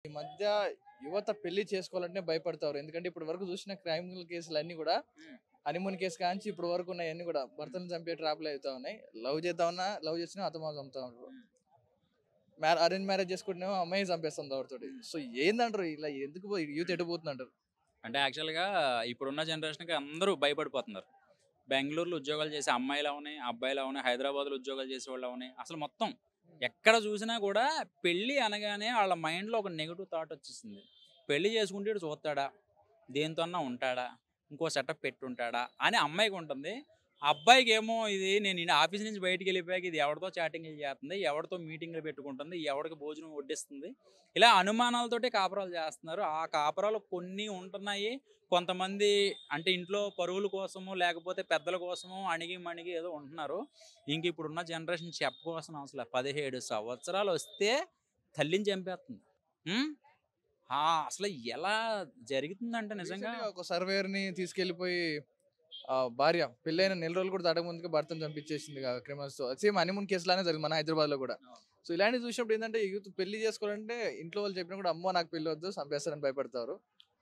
ఈ మధ్య యువత పెళ్లి చేసుకోవాలంటే భయపడతారు. ఎందుకంటే ఇప్పటి వరకు చూసిన క్రైమినల్ కేసులన్నీ కూడా హనీమూన్ కేసు కాంచి ఇప్పటి వరకు ఉన్నాయన్నీ కూడా భర్తను చంపే ట్రాప్‌లో అయితా ఉన్నాయి. లవ్ చేసినా హతమార్చి చంపుతా ఉంటారు. అరేంజ్ మ్యారేజ్ చేసుకుంటేనేమో అమ్మాయిని చంపేస్తుంది ఎవరితోటి. సో ఏందంటారు ఇలా ఎందుకు యూత్ ఎటు పోతుందంటారు? అంటే యాక్చువల్‌గా ఇప్పుడున్న జనరేషన్‌కి అందరూ భయపడిపోతున్నారు. బెంగుళూరులో ఉద్యోగాలు చేసే అమ్మాయిలవని, అబ్బాయిలవని, హైదరాబాద్‌లో ఉద్యోగాలు చేసేవాళ్ళవని, అసలు మొత్తం ఎక్కడ చూసినా కూడా పెళ్లి అనగానే ఆళ్ళ మైండ్‌లో ఒక నెగెటివ్ థాట్ వచ్చేసింది. పెళ్లి చేసుకుంటే ఈడు చూత్తాడా? దేనితోన్నా ఉంటాడా? ఇంకో సెటప్ పెట్టుంటాడా? అని అమ్మాయికుంటుంది. అబ్బాయికేమో ఇది నేను ఆఫీస్ నుంచి బయటికెళ్ళిపోయాక ఇది ఎవడితో చాటింగ్‌లు చేస్తుంది, ఎవడితో మీటింగ్‌లు పెట్టుకుంటుంది, ఎవడికి భోజనం వడ్డిస్తుంది. ఇలా అనుమానాలతోటే కాపురాలు చేస్తున్నారు. ఆ కాపురాలు కొన్ని ఉంటున్నాయి. కొంతమంది అంటే ఇంట్లో పరువుల కోసమో, లేకపోతే పెద్దల కోసమో అణిగి మణిగి ఏదో ఉంటున్నారు. ఇంక ఇప్పుడున్న జనరేషన్ చెప్పుకోవాల్సిన అవసరం లే. 17 సంవత్సరాలొస్తే తల్లిని చంపేస్తుంది. హ్మ్. అసలు ఎలా జరుగుతుందంటే నిజంగా రీసెంట్‌గా ఒక సర్వేయర్‌ని తీసుకెళ్ళిపోయి భార్య పెళ్లైన నెల రోజులు కూడా దాటక ముందుకే భర్తను చంపించేసింది క్రిమినల్స్‌తో. సేమ్ హనీమూన్ కేసులానే జరిగింది మన హైదరాబాద్‌లో కూడా. సో ఇలాంటివి చూసినప్పుడు ఏంటంటే యూత్ పెళ్లి చేసుకోవాలంటే ఇంట్లో వాళ్ళు చెప్పినా కూడా అమ్మో నాకు పెళ్లి వద్దు చంపేస్తారని భయపడతారు.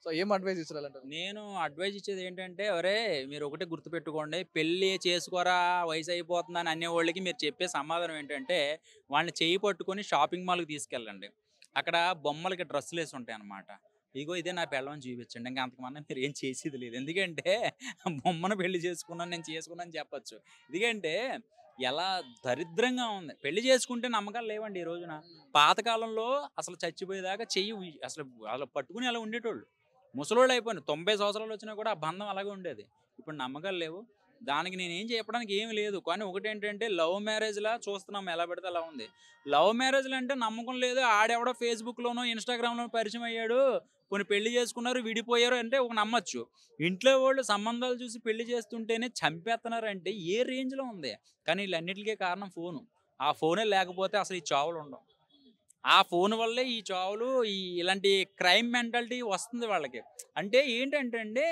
సో ఏం అడ్వైస్ ఇస్తారంటారు? నేను అడ్వైజ్ ఇచ్చేది ఏంటంటే, "ఒరేయ్! మీరు ఒకటే గుర్తుపెట్టుకోండి. పెళ్లి చేసుకోరా వయసు అయిపోతుందని" అనేవోళ్ళకి మీరు చెప్పే సమాధానం ఏంటంటే, వాళ్ళని చెయ్యి పట్టుకొని షాపింగ్ మాల్‌కి తీసుకెళ్ళండి. అక్కడ బొమ్మలకి డ్రెస్సులేసి ఉంటాయన్నమాట. ఇగో ఇదే నా పెళ్ళాం అని చూపించండి. ఇంక అంతకన్నా మీరు ఏం చేసేది లేదు. ఎందుకంటే బొమ్మను పెళ్లి చేసుకున్నాను, నేను చేసుకున్నాను అని చెప్పొచ్చు. ఎందుకంటే ఎలా దరిద్రంగా ఉంది. పెళ్లి చేసుకుంటే నమ్మకాలు లేవండి ఈ రోజున. పాతకాలంలో అసలు చచ్చిపోయేదాకా చెయ్యి అసలు అలా పట్టుకుని అలా ఉండేటోళ్ళు. ముసలోళ్ళు అయిపోయాను. 90 సంవత్సరాలు వచ్చినా కూడా ఆ బంధం అలాగే ఉండేది. ఇప్పుడు నమ్మకాలు లేవు. దానికి నేనేం చెప్పడానికి ఏమి లేదు. కానీ ఒకటేంటంటే లవ్ మ్యారేజ్‌లా చూస్తున్నాం ఎలా పడితే అలా ఉంది. లవ్ మ్యారేజ్‌లంటే నమ్మకం లేదు. ఆడెవడో ఫేస్‌బుక్‌లోనో, ఇన్‌స్టాగ్రామ్‌లోనో పరిచయం అయ్యాడు. పోనీ పెళ్లి చేసుకున్నారు, విడిపోయారు అంటే ఒక నమ్మొచ్చు. ఇంట్లో వాళ్ళు సంబంధాలు చూసి పెళ్లి చేస్తుంటేనే చంపేత్తన్నారంటే ఏ రేంజ్‌లో ఉంది. కానీ ఈళ్ళన్నిట్లికి కారణం ఫోను. ఆ ఫోనే లేకపోతే అసలు ఈ చావులుండవు. ఆ ఫోను వల్లే ఈ చావులు, ఇలాంటి క్రైమ్ మెంటాలిటీ వస్తుంది వాళ్ళకి. అంటే ఏంటంటే అండి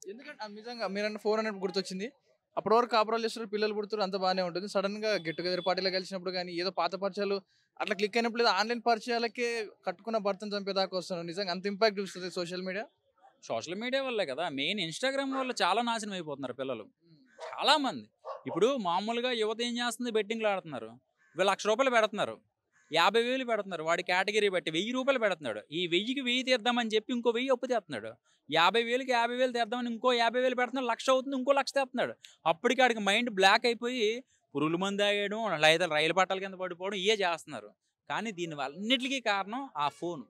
ఎందుకంటే నిజంగా మీరన్న ఫోన్ అన్నప్పుడు గుర్తొచ్చింది. అప్పటి వరకు కాపురాలు చేస్తున్నారు, పిల్లలు పుడుతున్నారు అంతా బానే ఉంటుంది. సడెన్‌గా గెట్ టుగెదర్ పార్టీలో కలిసినప్పుడు గాని, ఏదో పాత పరిచయాలు అట్లా క్లిక్ అయినప్పుడు ఏదో ఆన్‌లైన్ పరిచయాలకే కట్టుకున్న భర్తను చంపేదాకా వస్తున్నారు. నిజంగా అంత ఇంపాక్ట్ చూపిస్తది సోషల్ మీడియా. సోషల్ మీడియా వల్లే కదా! మెయిన్ ఇన్‌స్టాగ్రామ్ వల్ల చాలా నాశనం అయిపోతున్నారు పిల్లలు. చాలా మంది. ఇప్పుడు మామూలుగా యువత ఏం చేస్తుంది బెట్టింగ్‌లాడుతున్నారు. వీళ్ళు రూ. 1,00,000 పెడుతున్నారు. 50,000 పెడుతున్నారు. వాడి కేటగరీ బట్టి రూ. 1,000 పెడుతున్నాడు. ఈ 1000కి 1000 తీద్దామని చెప్పి ఇంకో 1000 అప్పు తెస్తున్నాడు. 50,000కి 50,000 తెద్దామని ఇంకో 50,000 పెడుతున్నాడు. 1,00,000 అవుతుంది. ఇంకో 1,00,000 తెస్తున్నాడు. అప్పటికి ఆడికి మైండ్ బ్లాక్ అయిపోయి పురుగుల మందు తాగేయడం, లేదా రైలు పట్టాల కింద పడిపోవడం ఇయే చేస్తున్నారు. కానీ దీని అన్నిట్లికి కారణం ఆ ఫోను.